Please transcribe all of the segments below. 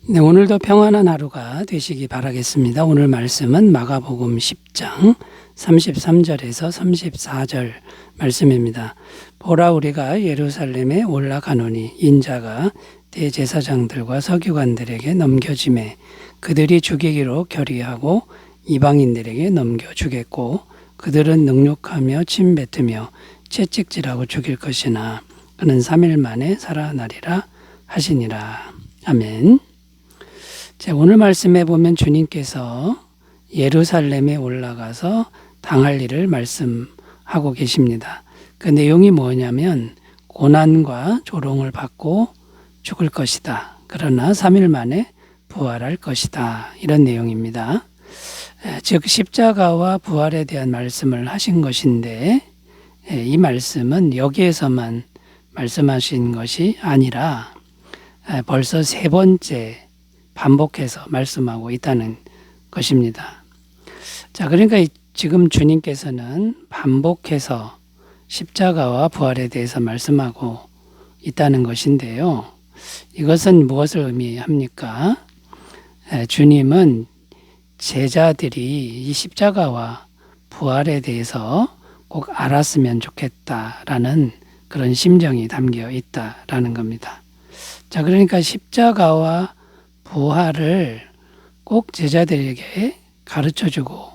네, 오늘도 평안한 하루가 되시기 바라겠습니다. 오늘 말씀은 마가복음 10장 33절에서 34절 말씀입니다. 보라, 우리가 예루살렘에 올라가노니 인자가 대제사장들과 서기관들에게 넘겨지매 그들이 죽이기로 결의하고 이방인들에게 넘겨주겠고 그들은 능욕하며 침뱉으며 채찍질하고 죽일 것이나 그는 3일 만에 살아나리라 하시니라. 아멘. 자, 오늘 말씀에 보면 주님께서 예루살렘에 올라가서 당할 일을 말씀하고 계십니다. 그 내용이 뭐냐면 고난과 조롱을 받고 죽을 것이다. 그러나 3일 만에 부활할 것이다. 이런 내용입니다. 즉 십자가와 부활에 대한 말씀을 하신 것인데 이 말씀은 여기에서만 말씀하신 것이 아니라 벌써 세 번째 반복해서 말씀하고 있다는 것입니다. 자, 그러니까 지금 주님께서는 반복해서 십자가와 부활에 대해서 말씀하고 있다는 것인데요. 이것은 무엇을 의미합니까? 주님은 제자들이 이 십자가와 부활에 대해서 꼭 알았으면 좋겠다라는 그런 심정이 담겨 있다라는 겁니다. 자, 그러니까 십자가와 부활을 꼭 제자들에게 가르쳐주고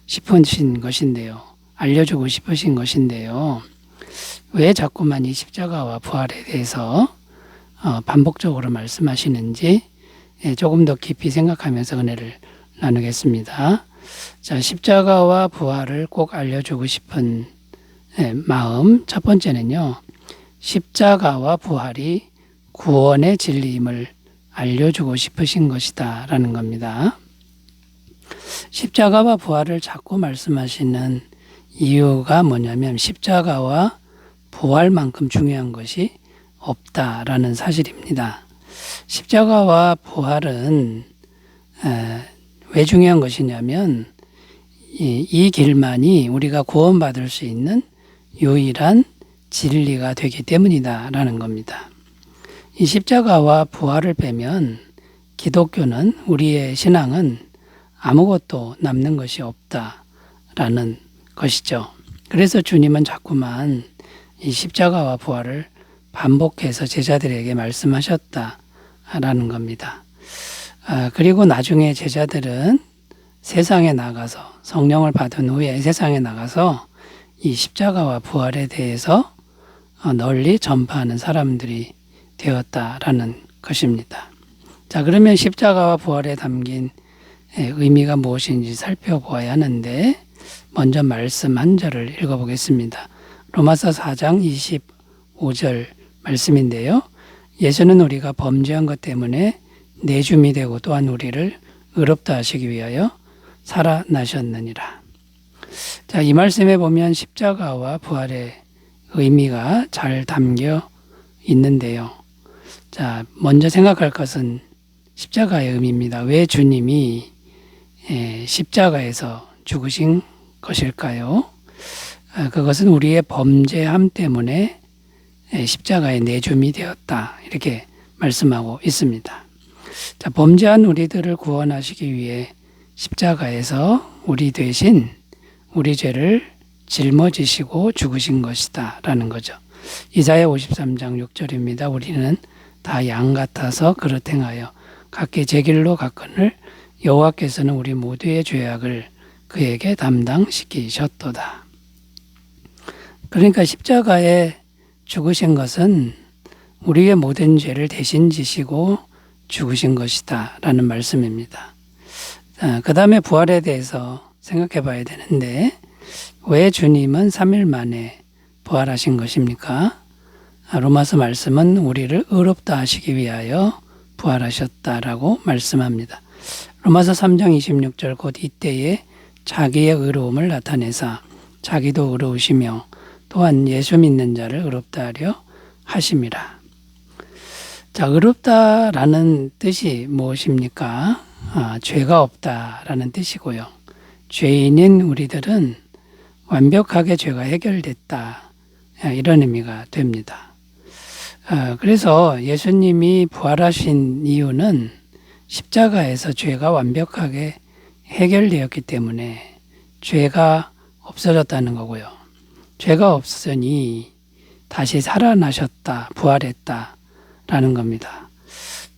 싶으신 것인데요. 알려주고 싶으신 것인데요. 왜 자꾸만 이 십자가와 부활에 대해서 반복적으로 말씀하시는지 조금 더 깊이 생각하면서 은혜를 나누겠습니다. 자, 십자가와 부활을 꼭 알려주고 싶은 마음. 첫 번째는요. 십자가와 부활이 구원의 진리임을 알려주고 싶으신 것이다 라는 겁니다. 십자가와 부활을 자꾸 말씀하시는 이유가 뭐냐면 십자가와 부활만큼 중요한 것이 없다라는 사실입니다. 십자가와 부활은 왜 중요한 것이냐면 이 길만이 우리가 구원받을 수 있는 유일한 진리가 되기 때문이다라는 겁니다. 이 십자가와 부활을 빼면 기독교는, 우리의 신앙은 아무것도 남는 것이 없다라는 것이죠. 그래서 주님은 자꾸만 이 십자가와 부활을 반복해서 제자들에게 말씀하셨다라는 겁니다. 그리고 나중에 제자들은 세상에 나가서 성령을 받은 후에 세상에 나가서 이 십자가와 부활에 대해서 널리 전파하는 사람들이 되었다라는 것입니다. 자, 그러면 십자가와 부활에 담긴 의미가 무엇인지 살펴보아야 하는데 먼저 말씀 한 절을 읽어보겠습니다. 로마서 4장 25절 말씀인데요. 예수는 우리가 범죄한 것 때문에 내줌이 되고 또한 우리를 의롭다 하시기 위하여 살아나셨느니라. 자, 이 말씀에 보면 십자가와 부활의 의미가 잘 담겨 있는데요. 자, 먼저 생각할 것은 십자가의 의미입니다. 왜 주님이 십자가에서 죽으신 것일까요? 그것은 우리의 범죄함 때문에 십자가에 내줌이 되었다. 이렇게 말씀하고 있습니다. 자, 범죄한 우리들을 구원하시기 위해 십자가에서 우리 대신 우리 죄를 짊어지시고 죽으신 것이다 라는 거죠. 이사야 53장 6절입니다. 우리는 다 양 같아서 그릇 행하여 각기 제 길로 갔거늘 여호와께서는 우리 모두의 죄악을 그에게 담당시키셨도다. 그러니까 십자가에 죽으신 것은 우리의 모든 죄를 대신 지시고 죽으신 것이다 라는 말씀입니다. 그 다음에 부활에 대해서 생각해 봐야 되는데 왜 주님은 3일 만에 부활하신 것입니까? 로마서 말씀은 우리를 의롭다 하시기 위하여 부활하셨다라고 말씀합니다. 로마서 3장 26절 곧 이때에 자기의 의로움을 나타내사 자기도 의로우시며 또한 예수 믿는 자를 의롭다 하려 하심이라. 자, 의롭다라는 뜻이 무엇입니까? 죄가 없다라는 뜻이고요. 죄인인 우리들은 완벽하게 죄가 해결됐다. 이런 의미가 됩니다. 그래서 예수님이 부활하신 이유는 십자가에서 죄가 완벽하게 해결되었기 때문에 죄가 없어졌다는 거고요. 죄가 없으니 다시 살아나셨다, 부활했다라는 겁니다.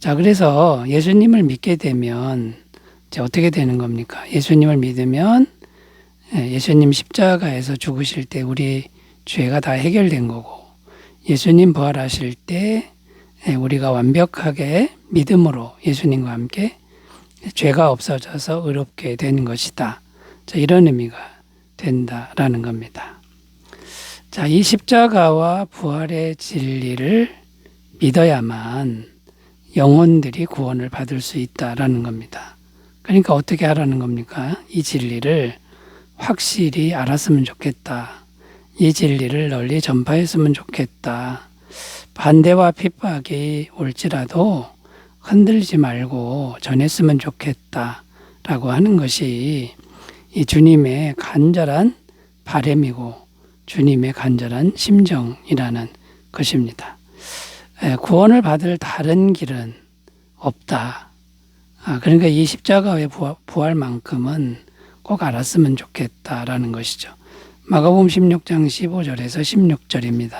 자, 그래서 예수님을 믿게 되면 이제 어떻게 되는 겁니까? 예수님을 믿으면 예수님 십자가에서 죽으실 때 우리 죄가 다 해결된 거고, 예수님 부활하실 때 우리가 완벽하게 믿음으로 예수님과 함께 죄가 없어져서 의롭게 되는 것이다. 자, 이런 의미가 된다라는 겁니다. 자, 이 십자가와 부활의 진리를 믿어야만 영혼들이 구원을 받을 수 있다라는 겁니다. 그러니까 어떻게 하라는 겁니까? 이 진리를 확실히 알았으면 좋겠다. 이 진리를 널리 전파했으면 좋겠다. 반대와 핍박이 올지라도 흔들지 말고 전했으면 좋겠다. 라고 하는 것이 이 주님의 간절한 바람이고 주님의 간절한 심정이라는 것입니다. 구원을 받을 다른 길은 없다. 그러니까 이 십자가의 부활만큼은 꼭 알았으면 좋겠다라는 것이죠. 마가복음 16장 15절에서 16절입니다.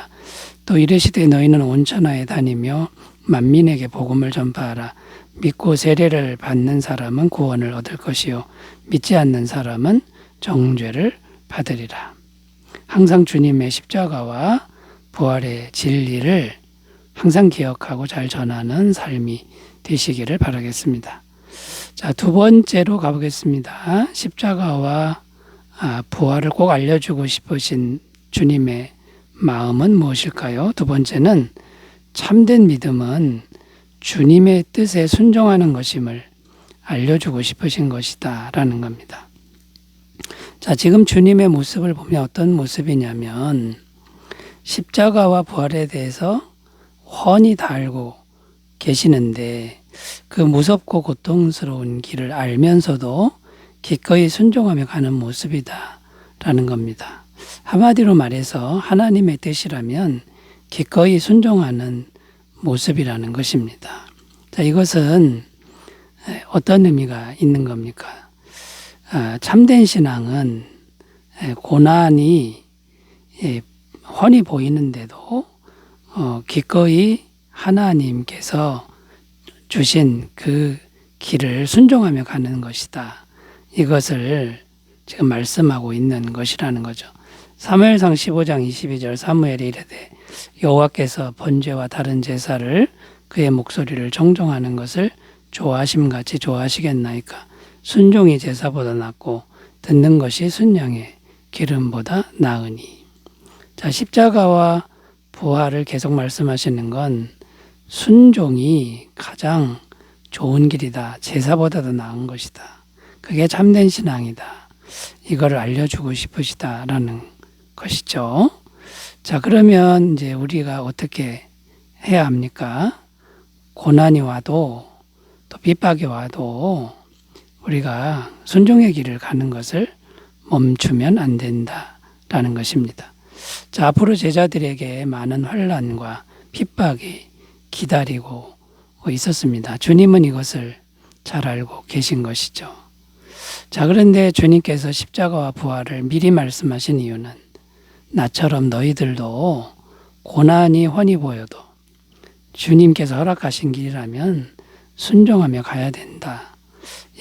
또 이르시되 너희는 온 천하에 다니며 만민에게 복음을 전파하라. 믿고 세례를 받는 사람은 구원을 얻을 것이요 믿지 않는 사람은 정죄를 받으리라. 항상 주님의 십자가와 부활의 진리를 항상 기억하고 잘 전하는 삶이 되시기를 바라겠습니다. 자, 두 번째로 가보겠습니다. 십자가와 부활을 꼭 알려주고 싶으신 주님의 마음은 무엇일까요? 두 번째는 참된 믿음은 주님의 뜻에 순종하는 것임을 알려주고 싶으신 것이다 라는 겁니다. 자, 지금 주님의 모습을 보면 어떤 모습이냐면 십자가와 부활에 대해서 훤히 다 알고 계시는데 그 무섭고 고통스러운 길을 알면서도 기꺼이 순종하며 가는 모습이다 라는 겁니다. 한마디로 말해서 하나님의 뜻이라면 기꺼이 순종하는 모습이라는 것입니다. 자, 이것은 어떤 의미가 있는 겁니까? 참된 신앙은 고난이 훤히 보이는데도 기꺼이 하나님께서 주신 그 길을 순종하며 가는 것이다. 이것을 지금 말씀하고 있는 것이라는 거죠. 사무엘상 15장 22절 사무엘이 이르되 여호와께서 번제와 다른 제사를 그의 목소리를 정정하는 것을 좋아하심같이 좋아하시겠나이까. 순종이 제사보다 낫고 듣는 것이 순양의 기름보다 나으니. 자, 십자가와 부활을 계속 말씀하시는 건 순종이 가장 좋은 길이다. 제사보다도 나은 것이다. 그게 참된 신앙이다. 이거를 알려주고 싶으시다라는 것이죠. 자, 그러면 이제 우리가 어떻게 해야 합니까? 고난이 와도 또 핍박이 와도 우리가 순종의 길을 가는 것을 멈추면 안 된다라는 것입니다. 자, 앞으로 제자들에게 많은 환난과 핍박이 기다리고 있었습니다. 주님은 이것을 잘 알고 계신 것이죠. 자, 그런데 주님께서 십자가와 부활을 미리 말씀하신 이유는 나처럼 너희들도 고난이 훤히 보여도 주님께서 허락하신 길이라면 순종하며 가야 된다.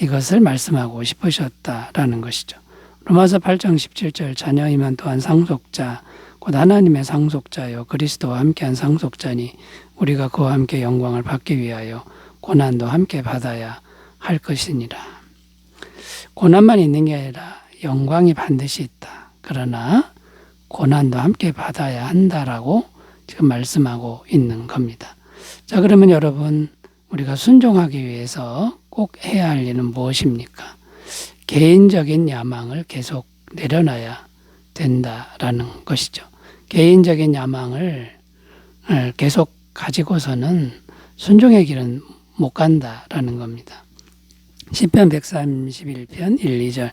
이것을 말씀하고 싶으셨다라는 것이죠. 로마서 8장 17절 자녀이면 또한 상속자 곧 하나님의 상속자요 그리스도와 함께한 상속자니 우리가 그와 함께 영광을 받기 위하여 고난도 함께 받아야 할 것이니라. 고난만 있는 게 아니라 영광이 반드시 있다. 그러나 고난도 함께 받아야 한다라고 지금 말씀하고 있는 겁니다. 자, 그러면 여러분 우리가 순종하기 위해서 꼭 해야 할 일은 무엇입니까? 개인적인 야망을 계속 내려놔야 된다라는 것이죠. 개인적인 야망을 계속 가지고서는 순종의 길은 못 간다라는 겁니다. 시편 131편 1, 2절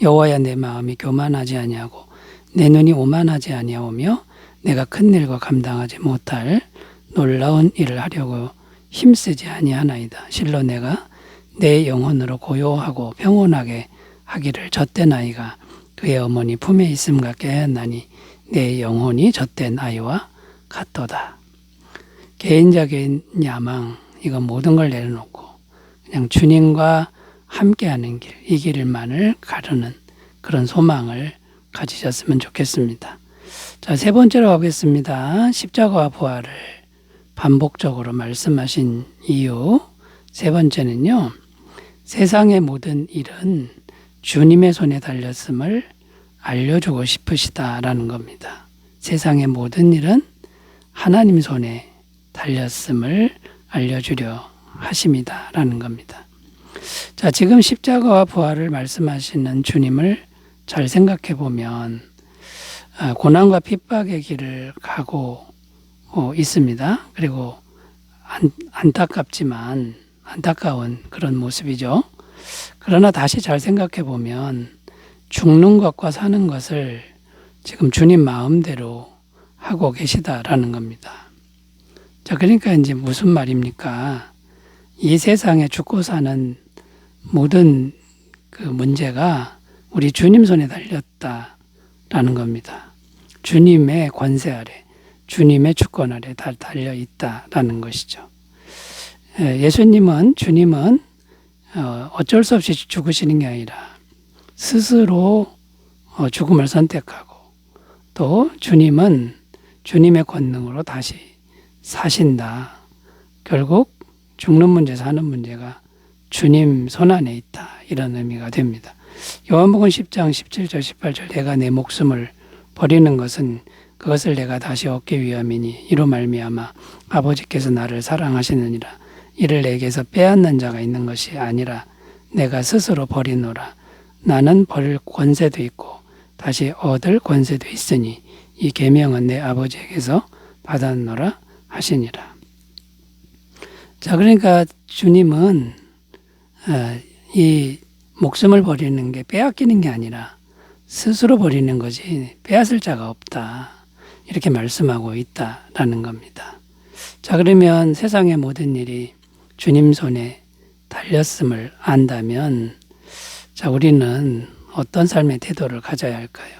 여호와야 내 마음이 교만하지 아니하고 내 눈이 오만하지 아니하오며 내가 큰 일과 감당하지 못할 놀라운 일을 하려고 힘쓰지 아니하나이다. 실로 내가 내 영혼으로 고요하고 평온하게 하기를 젖된 아이가 그의 어머니 품에 있음과 깨었나니 내 영혼이 젖된 아이와 같도다. 개인적인 야망, 이거 모든 걸 내려놓고 그냥 주님과 함께하는 길, 이 길만을 가르는 그런 소망을 가지셨으면 좋겠습니다. 자, 세 번째로 가겠습니다. 십자가와 부활을 반복적으로 말씀하신 이유. 세 번째는요, 세상의 모든 일은 주님의 손에 달렸음을 알려주고 싶으시다라는 겁니다. 세상의 모든 일은 하나님 손에 달렸음을 알려주려 하심이다라는 겁니다. 자, 지금 십자가와 부활을 말씀하시는 주님을 잘 생각해 보면 고난과 핍박의 길을 가고 있습니다. 그리고 안타깝지만 안타까운 그런 모습이죠. 그러나 다시 잘 생각해 보면 죽는 것과 사는 것을 지금 주님 마음대로 하고 계시다라는 겁니다. 자, 그러니까 이제 무슨 말입니까? 이 세상에 죽고 사는 모든 그 문제가 우리 주님 손에 달렸다라는 겁니다. 주님의 권세 아래, 주님의 주권 아래 다 달려 있다라는 것이죠. 주님은 어쩔 수 없이 죽으시는 게 아니라 스스로 죽음을 선택하고 또 주님은 주님의 권능으로 다시 사신다. 결국 죽는 문제, 사는 문제가 주님 손안에 있다. 이런 의미가 됩니다. 요한복음 10장 17절 18절 내가 내 목숨을 버리는 것은 그것을 내가 다시 얻기 위함이니 이로 말미암아 아버지께서 나를 사랑하시느니라. 이를 내게서 빼앗는 자가 있는 것이 아니라 내가 스스로 버리노라. 나는 버릴 권세도 있고 다시 얻을 권세도 있으니 이 계명은 내 아버지에게서 받았노라 하시니라. 자, 그러니까 주님은 이 목숨을 버리는 게 빼앗기는 게 아니라 스스로 버리는 거지 빼앗을 자가 없다. 이렇게 말씀하고 있다라는 겁니다. 자, 그러면 세상의 모든 일이 주님 손에 달렸음을 안다면 자, 우리는 어떤 삶의 태도를 가져야 할까요?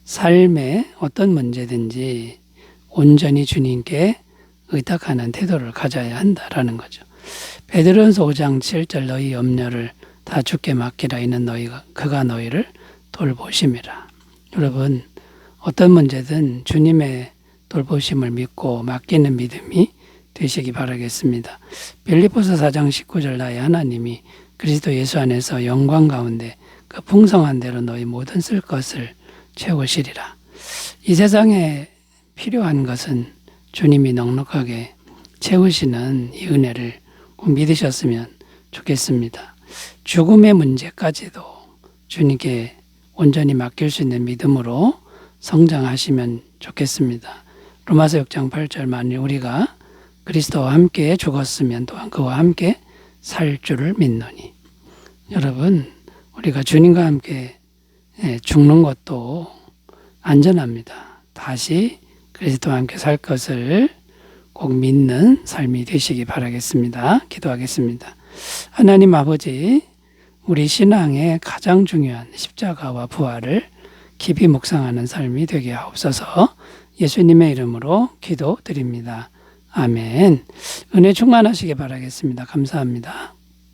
삶의 어떤 문제든지 온전히 주님께 의탁하는 태도를 가져야 한다라는 거죠. 베드로전서 5장 7절 너희 염려를 다 주께 맡기라 이는 그가 너희를 돌보심이라. 여러분 어떤 문제든 주님의 돌보심을 믿고 맡기는 믿음이 되시기 바라겠습니다. 빌립보서 4장 19절 나의 하나님이 그리스도 예수 안에서 영광 가운데 그 풍성한 대로 너희 모든 쓸 것을 채우시리라. 이 세상에 필요한 것은 주님이 넉넉하게 채우시는 이 은혜를 꼭 믿으셨으면 좋겠습니다. 죽음의 문제까지도 주님께 온전히 맡길 수 있는 믿음으로 성장하시면 좋겠습니다. 로마서 6장 8절 만일 우리가 그리스도와 함께 죽었으면 또한 그와 함께 살 줄을 믿노니. 여러분 우리가 주님과 함께 죽는 것도 안전합니다. 다시 그리스도와 함께 살 것을 꼭 믿는 삶이 되시기 바라겠습니다. 기도하겠습니다. 하나님 아버지, 우리 신앙의 가장 중요한 십자가와 부활을 깊이 묵상하는 삶이 되게 하옵소서. 예수님의 이름으로 기도드립니다. 아멘. 은혜 충만하시기 바라겠습니다. 감사합니다.